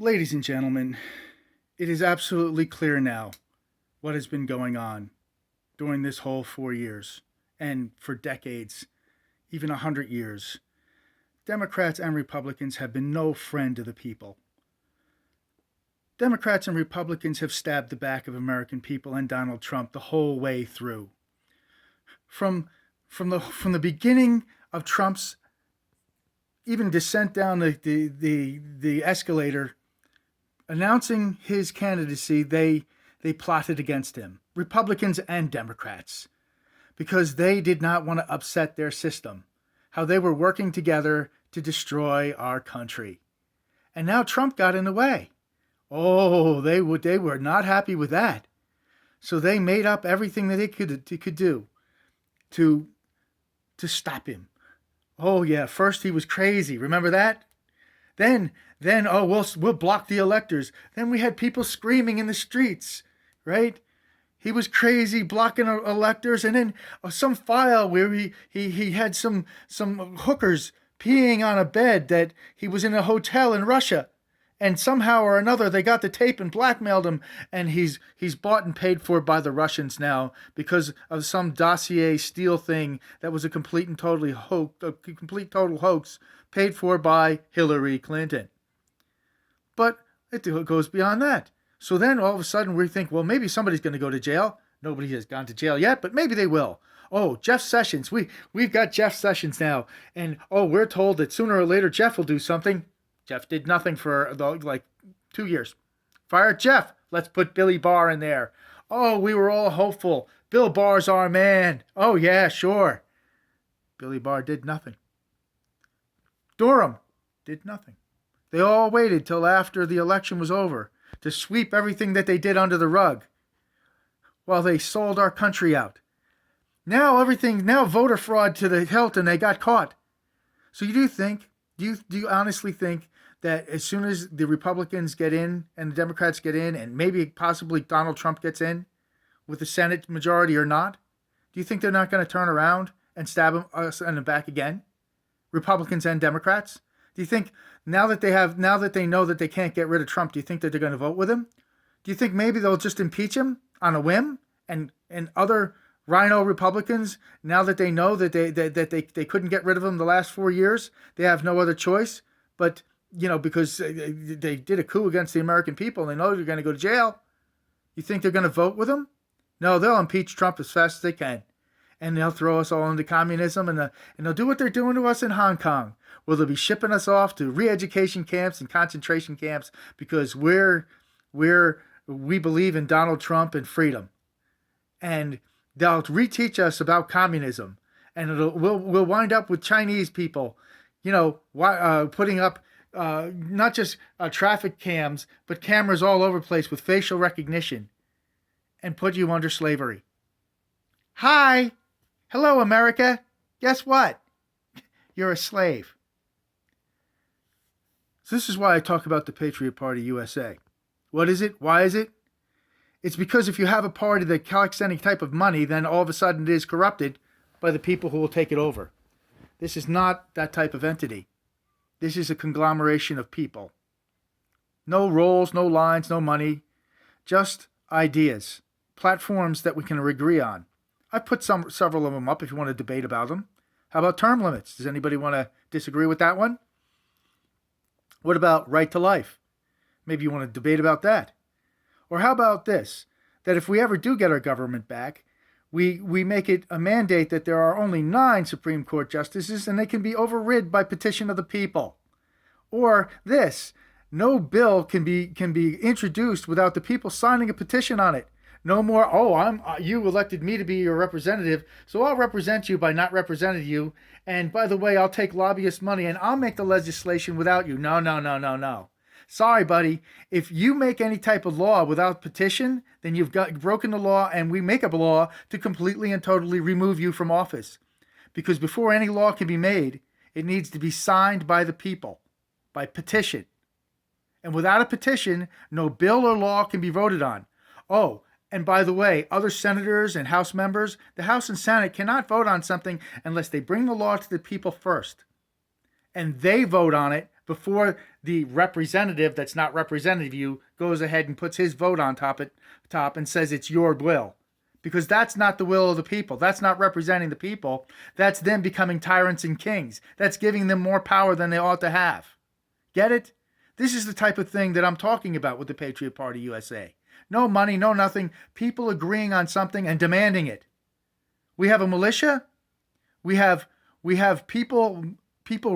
Ladies and gentlemen, it is absolutely clear now what has been going on during this whole 4 years and for decades, even 100 years. Democrats and Republicans have been no friend to the people. Democrats and Republicans have stabbed the back of American people and Donald Trump the whole way through. From the beginning of Trump's even descent down the escalator, announcing his candidacy, they plotted against him, Republicans and Democrats, because they did not want to upset their system, how they were working together to destroy our country. And now Trump got in the way. Oh, they were not happy with that. So they made up everything that they could do to stop him. Oh yeah, first he was crazy. Remember that? Then we'll block the electors. Then we had people screaming in the streets, right? He was crazy blocking electors, and then some file where he had some hookers peeing on a bed that he was in a hotel in Russia. And somehow or another, they got the tape and blackmailed him, and he's bought and paid for by the Russians now because of some dossier steal thing that was a complete total hoax, paid for by Hillary Clinton. But it goes beyond that. So then all of a sudden we think, well, maybe somebody's going to go to jail. Nobody has gone to jail yet, but maybe they will. Oh, Jeff Sessions. We've got Jeff Sessions now, and we're told that sooner or later Jeff will do something. Jeff did nothing for like 2 years. Fire Jeff. Let's put Billy Barr in there. Oh, we were all hopeful. Bill Barr's our man. Oh, yeah, sure. Billy Barr did nothing. Durham did nothing. They all waited till after the election was over to sweep everything that they did under the rug while they sold our country out. Now voter fraud to the hilt, and they got caught. So do you honestly think that as soon as the Republicans get in and the Democrats get in and maybe possibly Donald Trump gets in with the Senate majority or not, do you think they're not going to turn around and stab us in the back again? Republicans and Democrats? Do you think now that they know that they can't get rid of Trump, do you think that they're going to vote with him? Do you think maybe they'll just impeach him on a whim? And other rhino Republicans, now that they know that they couldn't get rid of him the last 4 years, they have no other choice. But, because they did a coup against the American people and they know they're going to go to jail, you think they're going to vote with him? No, they'll impeach Trump as fast as they can. And they'll throw us all into communism, and they'll do what they're doing to us in Hong Kong, where they'll be shipping us off to re-education camps and concentration camps because we believe in Donald Trump and freedom. And they'll reteach us about communism, and we'll wind up with Chinese people, putting up not just traffic cams, but cameras all over the place with facial recognition, and put you under slavery. Hi. Hello, America. Guess what? You're a slave. So this is why I talk about the Patriot Party USA. What is it? Why is it? It's because if you have a party that collects any type of money, then all of a sudden it is corrupted by the people who will take it over. This is not that type of entity. This is a conglomeration of people. No roles, no lines, no money, just ideas, platforms that we can agree on. I've put several of them up if you want to debate about them. How about term limits? Does anybody want to disagree with that one? What about right to life? Maybe you want to debate about that. Or how about this, that if we ever do get our government back, we make it a mandate that there are only 9 Supreme Court justices and they can be overrid by petition of the people. Or this, no bill can be introduced without the people signing a petition on it. No more, you elected me to be your representative, so I'll represent you by not representing you. And by the way, I'll take lobbyist money and I'll make the legislation without you. No. Sorry, buddy. If you make any type of law without petition, then you've broken the law, and we make a law to completely and totally remove you from office. Because before any law can be made, it needs to be signed by the people, by petition. And without a petition, no bill or law can be voted on. Oh, and by the way, other senators and House members, the House and Senate cannot vote on something unless they bring the law to the people first. And they vote on it before the representative that's not representative you goes ahead and puts his vote on top and says it's your will. Because that's not the will of the people. That's not representing the people. That's them becoming tyrants and kings. That's giving them more power than they ought to have. Get it? This is the type of thing that I'm talking about with the Patriot Party USA. No money, no nothing. People agreeing on something and demanding it. We have a militia. We have people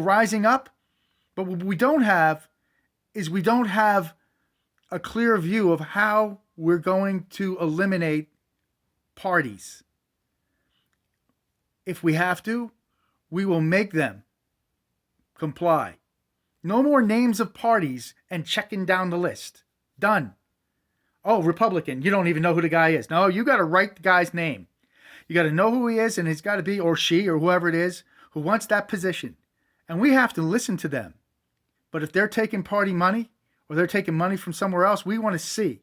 rising up. But what we don't have is we don't have a clear view of how we're going to eliminate parties. If we have to, we will make them comply. No more names of parties and checking down the list. Done. Oh, Republican, you don't even know who the guy is. No, you got to write the guy's name. You got to know who he is, and it's got to be, or she, or whoever it is, who wants that position. And we have to listen to them. But if they're taking party money, or they're taking money from somewhere else, we want to see.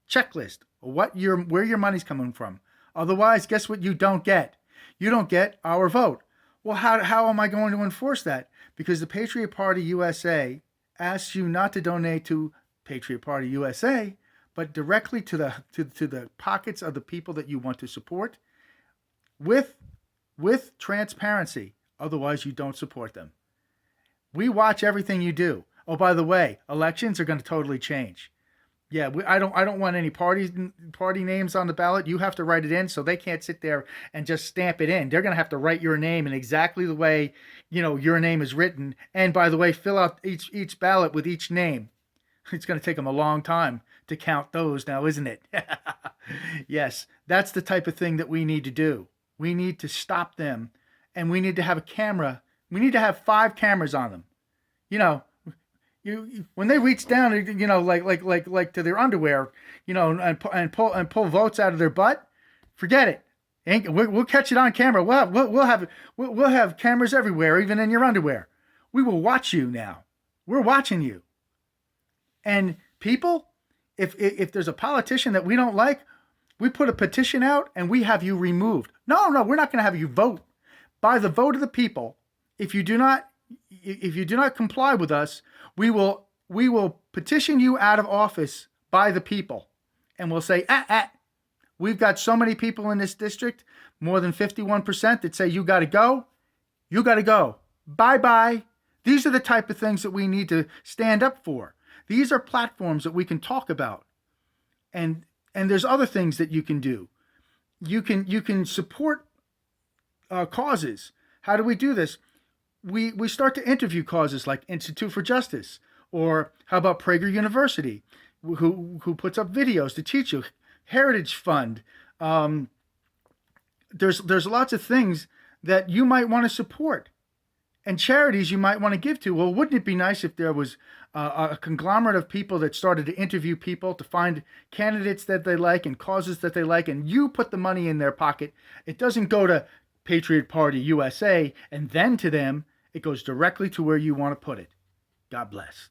Checklist, where your money's coming from. Otherwise, guess what you don't get? You don't get our vote. Well, how am I going to enforce that? Because the Patriot Party USA asks you not to donate to Patriot Party USA, but directly to the pockets of the people that you want to support with transparency. Otherwise, you don't support them. We watch everything you do. Oh, by the way, elections are going to totally change. Yeah, I don't want any party names on the ballot. You have to write it in, so they can't sit there and just stamp it in. They're going to have to write your name in exactly the way, your name is written. And by the way, fill out each ballot with each name. It's going to take them a long time to count those now, isn't it? Yes, that's the type of thing that we need to do. We need to stop them, and we need to have a camera. We need to have 5 cameras on them. When they reach down, like to their underwear, and pull votes out of their butt, forget it. We'll catch it on camera. We'll have cameras everywhere, even in your underwear. We will watch you now. We're watching you. And people, if there's a politician that we don't like, we put a petition out and we have you removed. No, we're not going to have you vote. By the vote of the people, if you do not comply with us, we will petition you out of office by the people. And we'll say, we've got so many people in this district, more than 51%, that say you got to go. You got to go. Bye-bye. These are the type of things that we need to stand up for. These are platforms that we can talk about. And there's other things that you can do. You can support causes. How do we do this? We start to interview causes like Institute for Justice, or how about Prager University, who puts up videos to teach you, Heritage Fund. There's lots of things that you might want to support, and charities you might want to give to. Well, wouldn't it be nice if there was a conglomerate of people that started to interview people to find candidates that they like and causes that they like, and you put the money in their pocket. It doesn't go to Patriot Party USA and then to them. It goes directly to where you want to put it. God bless.